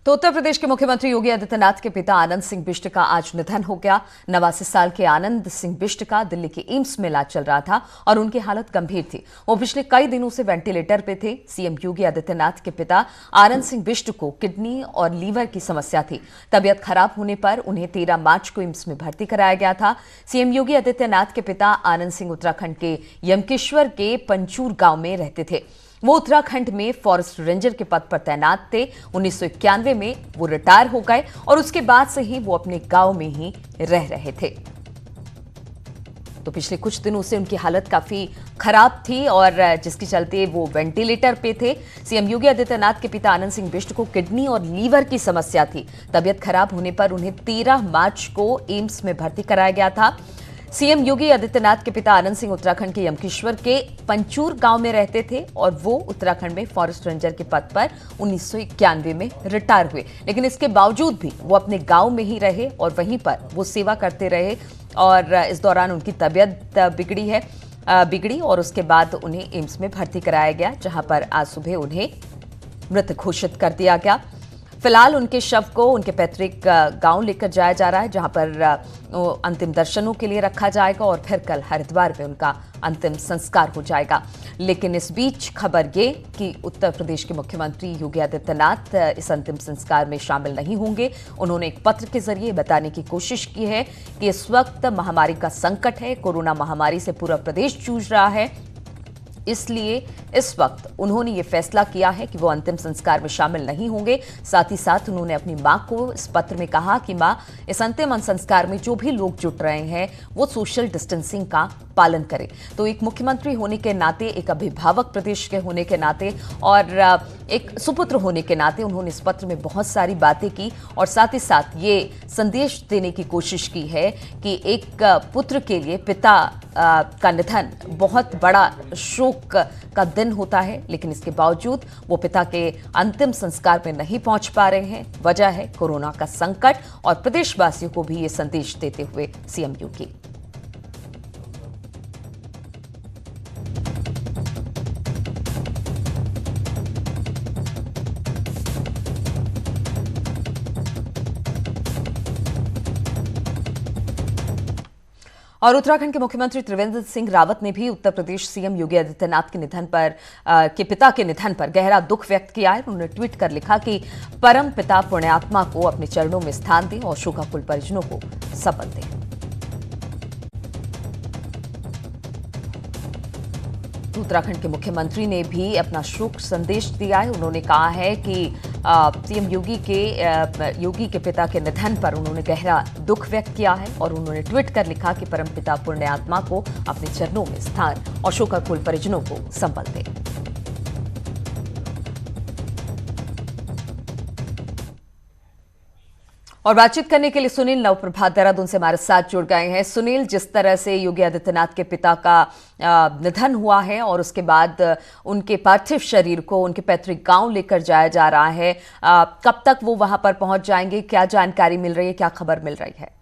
तो उत्तर प्रदेश के मुख्यमंत्री योगी आदित्यनाथ के पिता आनंद सिंह बिष्ट का आज निधन हो गया। 89 साल के आनंद सिंह बिष्ट का दिल्ली के एम्स में इलाज चल रहा था और उनकी हालत गंभीर थी। वो पिछले कई दिनों से वेंटिलेटर पे थे। सीएम योगी आदित्यनाथ के पिता आनंद सिंह बिष्ट को किडनी और लीवर की समस्या थी। तबियत खराब होने पर उन्हें 13 मार्च को एम्स में भर्ती कराया गया था। सीएम योगी आदित्यनाथ के पिता आनंद सिंह उत्तराखंड के यमकेश्वर के पंचूर गांव में रहते थे। वो उत्तराखंड में फॉरेस्ट रेंजर के पद पर तैनात थे। 1991 में वो रिटायर हो गए और उसके बाद से ही वो अपने गांव में ही रह रहे थे। तो पिछले कुछ दिनों से उनकी हालत काफी खराब थी और जिसके चलते वो वेंटिलेटर पे थे। सीएम योगी आदित्यनाथ के पिता आनंद सिंह बिष्ट को किडनी और लीवर की समस्या थी। तबियत खराब होने पर उन्हें 13 मार्च को एम्स में भर्ती कराया गया था। सीएम योगी आदित्यनाथ के पिता आनंद सिंह उत्तराखंड के यमकेश्वर के पंचूर गांव में रहते थे और वो उत्तराखंड में फॉरेस्ट रेंजर के पद पर 1991 में रिटायर हुए। लेकिन इसके बावजूद भी वो अपने गांव में ही रहे और वहीं पर वो सेवा करते रहे और इस दौरान उनकी तबियत बिगड़ी और उसके बाद उन्हें एम्स में भर्ती कराया गया, जहां पर आज सुबह उन्हें मृत घोषित कर दिया गया। फिलहाल उनके शव को उनके पैतृक गांव लेकर जाया जा रहा है, जहां पर अंतिम दर्शनों के लिए रखा जाएगा और फिर कल हरिद्वार में उनका अंतिम संस्कार हो जाएगा। लेकिन इस बीच खबर ये कि उत्तर प्रदेश के मुख्यमंत्री योगी आदित्यनाथ इस अंतिम संस्कार में शामिल नहीं होंगे। उन्होंने एक पत्र के जरिए बताने की कोशिश की है कि इस वक्त महामारी का संकट है, कोरोना महामारी से पूरा प्रदेश जूझ रहा है, इसलिए इस वक्त उन्होंने ये फैसला किया है कि वो अंतिम संस्कार में शामिल नहीं होंगे। साथ ही साथ उन्होंने अपनी मां को इस पत्र में कहा कि मां, इस अंतिम संस्कार में जो भी लोग जुट रहे हैं वो सोशल डिस्टेंसिंग का पालन करें। तो एक मुख्यमंत्री होने के नाते, एक अभिभावक प्रदेश के होने के नाते और एक सुपुत्र होने के नाते उन्होंने इस पत्र में बहुत सारी बातें की और साथ ही साथ ये संदेश देने की कोशिश की है कि एक पुत्र के लिए पिता का निधन बहुत बड़ा शोक का दिन होता है, लेकिन इसके बावजूद वो पिता के अंतिम संस्कार में नहीं पहुंच पा रहे हैं। वजह है कोरोना का संकट और प्रदेशवासियों को भी ये संदेश देते हुए सीएम योगी। और उत्तराखंड के मुख्यमंत्री त्रिवेंद्र सिंह रावत ने भी उत्तर प्रदेश सीएम योगी आदित्यनाथ के पिता के निधन पर गहरा दुख व्यक्त किया है। उन्होंने ट्वीट कर लिखा कि परम पिता पुण्यात्मा को अपने चरणों में स्थान दें और शोकाकुल परिजनों को संबल दें। उत्तराखंड के मुख्यमंत्री ने भी अपना शोक संदेश दिया है। उन्होंने कहा है कि सीएम योगी के पिता के निधन पर उन्होंने गहरा दुख व्यक्त किया है और उन्होंने ट्वीट कर लिखा कि परमपिता पुण्यात्मा को अपने चरणों में स्थान और शोकाकुल परिजनों को संबल दें। और बातचीत करने के लिए सुनील नवप्रभात देहरादून से हमारे साथ जुड़ गए हैं। सुनील, जिस तरह से योगी आदित्यनाथ के पिता का निधन हुआ है और उसके बाद उनके पार्थिव शरीर को उनके पैतृक गांव लेकर जाया जा रहा है, कब तक वो वहां पर पहुंच जाएंगे? क्या जानकारी मिल रही है, क्या खबर मिल रही है?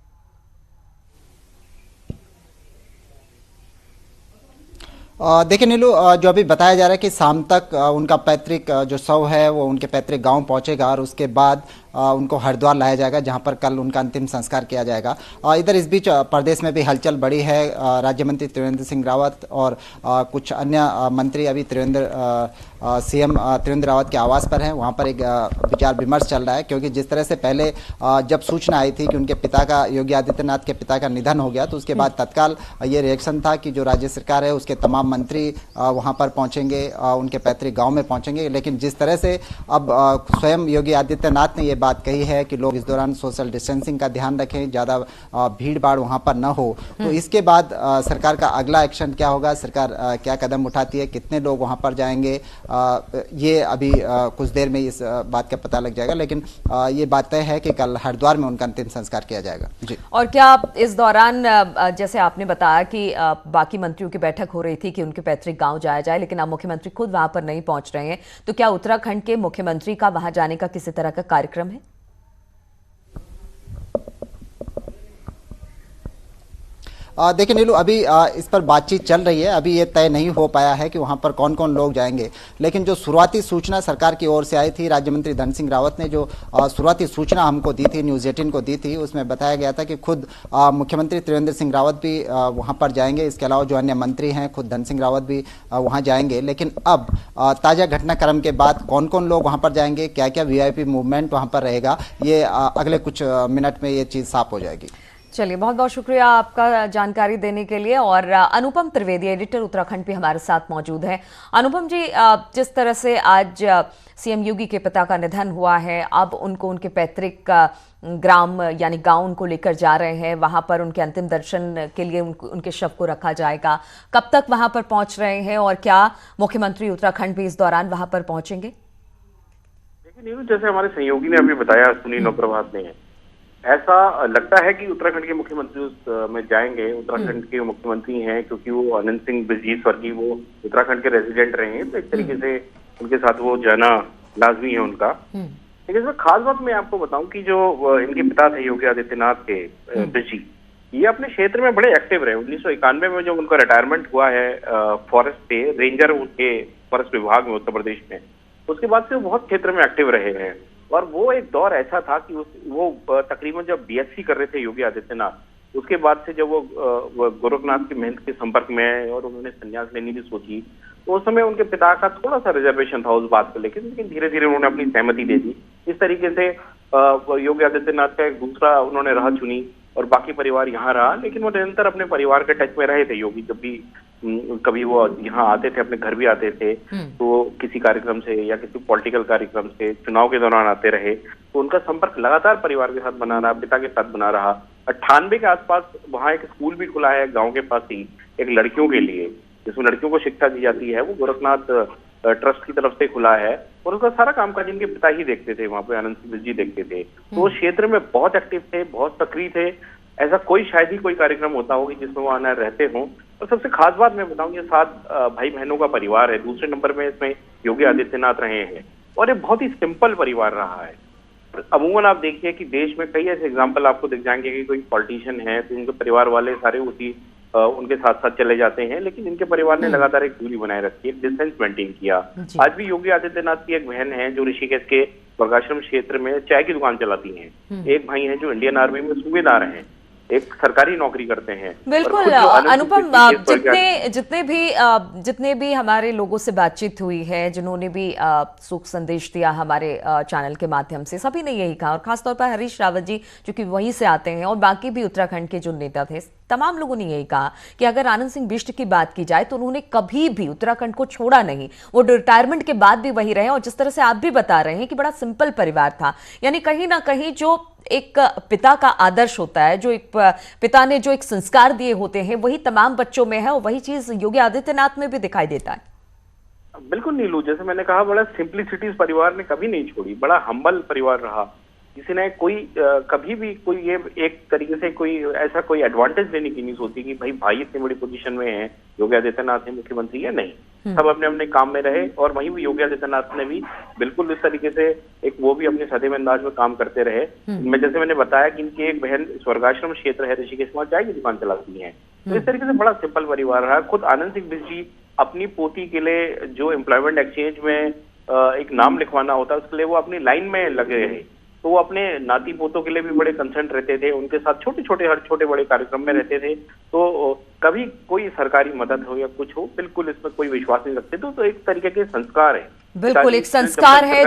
देखिए नीलू, जो अभी बताया जा रहा है कि शाम तक उनका पैतृक जो शव है वो उनके पैतृक गांव पहुंचेगा और उसके बाद उनको हरिद्वार लाया जाएगा, जहां पर कल उनका अंतिम संस्कार किया जाएगा। इधर इस बीच प्रदेश में भी हलचल बढ़ी है। राज्य मंत्री त्रिवेंद्र सिंह रावत और कुछ अन्य मंत्री अभी सीएम त्रिवेंद्र रावत के आवास पर हैं। वहां पर एक विचार विमर्श चल रहा है, क्योंकि जिस तरह से पहले जब सूचना आई थी कि उनके पिता का, योगी आदित्यनाथ के पिता का निधन हो गया, तो उसके बाद तत्काल ये रिएक्शन था कि जो राज्य सरकार है उसके तमाम मंत्री वहां पर पहुंचेंगे, उनके पैतृक गाँव में पहुंचेंगे। लेकिन जिस तरह से अब स्वयं योगी आदित्यनाथ ने बात कही है कि लोग इस दौरान सोशल डिस्टेंसिंग का ध्यान रखें, ज्यादा भीड़ भाड़ वहां पर न हो, तो इसके बाद सरकार का अगला एक्शन क्या होगा, सरकार क्या कदम उठाती है, कितने लोग वहां पर जाएंगे, ये अभी कुछ देर में इस बात का पता लग जाएगा। लेकिन ये बात तय है कि कल हरिद्वार में उनका अंतिम संस्कार किया जाएगा जी। और क्या इस दौरान, जैसे आपने बताया कि बाकी मंत्रियों की बैठक हो रही थी कि उनके पैतृक गांव जाया जाए, लेकिन अब मुख्यमंत्री खुद वहां पर नहीं पहुंच रहे हैं, तो क्या उत्तराखंड के मुख्यमंत्री का वहां जाने का किसी तरह का कार्यक्रम है? देखिए नीलू, अभी इस पर बातचीत चल रही है। अभी ये तय नहीं हो पाया है कि वहां पर कौन कौन लोग जाएंगे, लेकिन जो शुरुआती सूचना सरकार की ओर से आई थी, राज्य मंत्री धन सिंह रावत ने जो शुरुआती सूचना हमको दी थी, न्यूज़ 18 को दी थी, उसमें बताया गया था कि खुद मुख्यमंत्री त्रिवेंद्र सिंह रावत भी वहां पर जाएंगे। इसके अलावा जो अन्य मंत्री हैं, खुद धन सिंह रावत भी वहां जाएंगे। लेकिन अब ताज़ा घटनाक्रम के बाद कौन कौन लोग वहां पर जाएंगे, क्या क्या वीआईपी मूवमेंट वहां पर रहेगा, ये अगले कुछ मिनट में ये चीज़ साफ हो जाएगी। चलिए, बहुत बहुत शुक्रिया आपका जानकारी देने के लिए। और अनुपम त्रिवेदी, एडिटर उत्तराखंड पे हमारे साथ मौजूद हैं। अनुपम जी, जिस तरह से आज सीएम योगी के पिता का निधन हुआ है, अब उनको उनके पैतृक ग्राम यानी गांव उनको लेकर जा रहे हैं, वहां पर उनके अंतिम दर्शन के लिए उनके शव को रखा जाएगा। कब तक वहां पर पहुंच रहे हैं और क्या मुख्यमंत्री उत्तराखंड भी इस दौरान वहां पर पहुंचेंगे? देखिए नीरू, जैसे हमारे सहयोगी ने अभी बताया, सुनील प्रभात ने, ऐसा लगता है कि उत्तराखंड के मुख्यमंत्री उस में जाएंगे। उत्तराखंड के मुख्यमंत्री हैं क्योंकि वो आनंद सिंह बिजी स्वर्गीय वो उत्तराखंड के रेजिडेंट रहे हैं, तो एक तरीके से उनके साथ वो जाना लाजमी है उनका। लेकिन इसमें खास बात मैं आपको बताऊं कि जो इनके पिता थे योगी आदित्यनाथ के बिजी, ये अपने क्षेत्र में बड़े एक्टिव रहे। 1991 में जब उनका रिटायरमेंट हुआ है फॉरेस्ट से, रेंजर उनके फॉरेस्ट विभाग में उत्तर प्रदेश में, उसके बाद से वो बहुत क्षेत्र में एक्टिव रहे हैं। और वो एक दौर ऐसा था कि वो तकरीबन जब बीएससी कर रहे थे योगी आदित्यनाथ, उसके बाद से जब वो गोरखनाथ की महंत के संपर्क में आए और उन्होंने संन्यास लेने की सोची, तो उस समय उनके पिता का थोड़ा सा रिजर्वेशन था उस बात को लेकर, लेकिन धीरे धीरे उन्होंने अपनी सहमति दे दी। इस तरीके से योगी आदित्यनाथ का एक दूसरा उन्होंने राह चुनी और बाकी परिवार यहाँ रहा। लेकिन वो निरंतर अपने परिवार के टच में रहे थे योगी। जब भी कभी वो यहाँ आते थे, अपने घर भी आते थे, तो किसी कार्यक्रम से या किसी पॉलिटिकल कार्यक्रम से, चुनाव के दौरान आते रहे, तो उनका संपर्क लगातार परिवार के साथ बना रहा, पिता के साथ बना रहा। 98 के आसपास वहाँ एक स्कूल भी खुला है गाँव के पास ही, एक लड़कियों के लिए, जिसमें लड़कियों को शिक्षा दी जाती है। वो गोरखनाथ ट्रस्ट की तरफ से खुला है और उसका सारा कामकाज इनके पिता ही देखते थे, वहाँ पे आनंद सिंह जी देखते थे। तो वो क्षेत्र में बहुत एक्टिव थे, बहुत सक्रिय थे। ऐसा कोई शायद ही कोई कार्यक्रम होता होगा जिसमें वो आना रहते हों। और सबसे खास बात मैं बताऊं, ये 7 भाई बहनों का परिवार है। दूसरे नंबर में इसमें योगी आदित्यनाथ रहे हैं और ये बहुत ही सिंपल परिवार रहा है। अमूमन आप देखिए कि देश में कई ऐसे एग्जाम्पल आपको दिख जाएंगे कि कोई पॉलिटिशियन है तो उनके परिवार वाले सारे उसी उनके साथ साथ चले जाते हैं, लेकिन इनके परिवार ने लगातार एक दूरी बनाए रखी है, डिस्टेंस मेंटेन किया। आज भी योगी आदित्यनाथ की एक बहन है जो ऋषिकेश के स्वर्गाश्रम क्षेत्र में चाय की दुकान चलाती हैं। एक भाई हैं जो इंडियन आर्मी में सूबेदार हैं, एक सरकारी नौकरी करते हैं। बिल्कुल अनुपम, जितने भी हमारे लोगों से बातचीत हुई है, जिन्होंने भी शोक संदेश दिया हमारे चैनल के माध्यम से, सभी ने यही कहा, और खासतौर पर हरीश रावत जी जो कि वहीं से आते हैं और बाकी भी उत्तराखंड के जो नेता थे, तमाम लोगों ने यही कहा कि अगर आनंद सिंह बिष्ट की बात की जाए तो उन्होंने कभी भी उत्तराखंड को छोड़ा नहीं। वो रिटायरमेंट के बाद भी वही रहे और जिस तरह से आप भी बता रहे हैं कि बड़ा सिंपल परिवार था, यानी कहीं ना कहीं जो एक पिता का आदर्श होता है, जो एक पिता ने जो एक संस्कार दिए होते हैं, वही तमाम बच्चों में है और वही चीज योगी आदित्यनाथ में भी दिखाई देता है। बिल्कुल नीलू, जैसे मैंने कहा, बड़ा सिंप्लिसिटी इस परिवार ने कभी नहीं छोड़ी, बड़ा हम्बल परिवार रहा। किसी ने कोई कभी भी कोई ये एक तरीके से कोई ऐसा कोई एडवांटेज लेने की नहीं सोची कि भाई इतनी बड़ी पोजीशन में है, योगी आदित्यनाथ है मुख्यमंत्री है, नहीं। सब अपने अपने काम में रहे और वहीं भी योगी आदित्यनाथ ने भी बिल्कुल इस तरीके से एक वो भी अपने सदैव अंदाज में काम करते रहे। मैं जैसे मैंने बताया कि इनकी एक बहन स्वर्गाश्रम क्षेत्र है ऋषिकेश, वहाँ चाय की दुकान चलाती है। तो इस तरीके से बड़ा सिंपल परिवार रहा। खुद आनंद सिंह बिष्ट जी अपनी पोती के लिए जो एम्प्लॉयमेंट एक्सचेंज में एक नाम लिखवाना होता है, उसके लिए वो अपनी लाइन में लगे रहे। तो वो अपने नाती पोतों के लिए भी बड़े कंसर्न रहते थे, उनके साथ छोटे छोटे हर छोटे बड़े कार्यक्रम में रहते थे। तो कभी कोई सरकारी मदद हो या कुछ हो, बिल्कुल इसमें कोई विश्वास नहीं रखते। तो एक तरीके के संस्कार है, बिल्कुल एक संस्कार है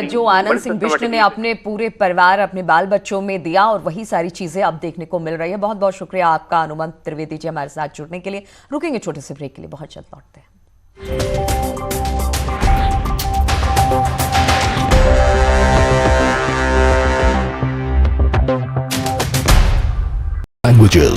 जो आनंद सिंह बिष्ट ने अपने पूरे परिवार, अपने बाल बच्चों में दिया और वही सारी चीजें अब देखने को मिल रही है। बहुत बहुत शुक्रिया आपका अनुपम त्रिवेदी जी हमारे साथ जुड़ने के लिए। रुकेंगे छोटे से ब्रेक के लिए, बहुत जल्द लौटते हैं। Languages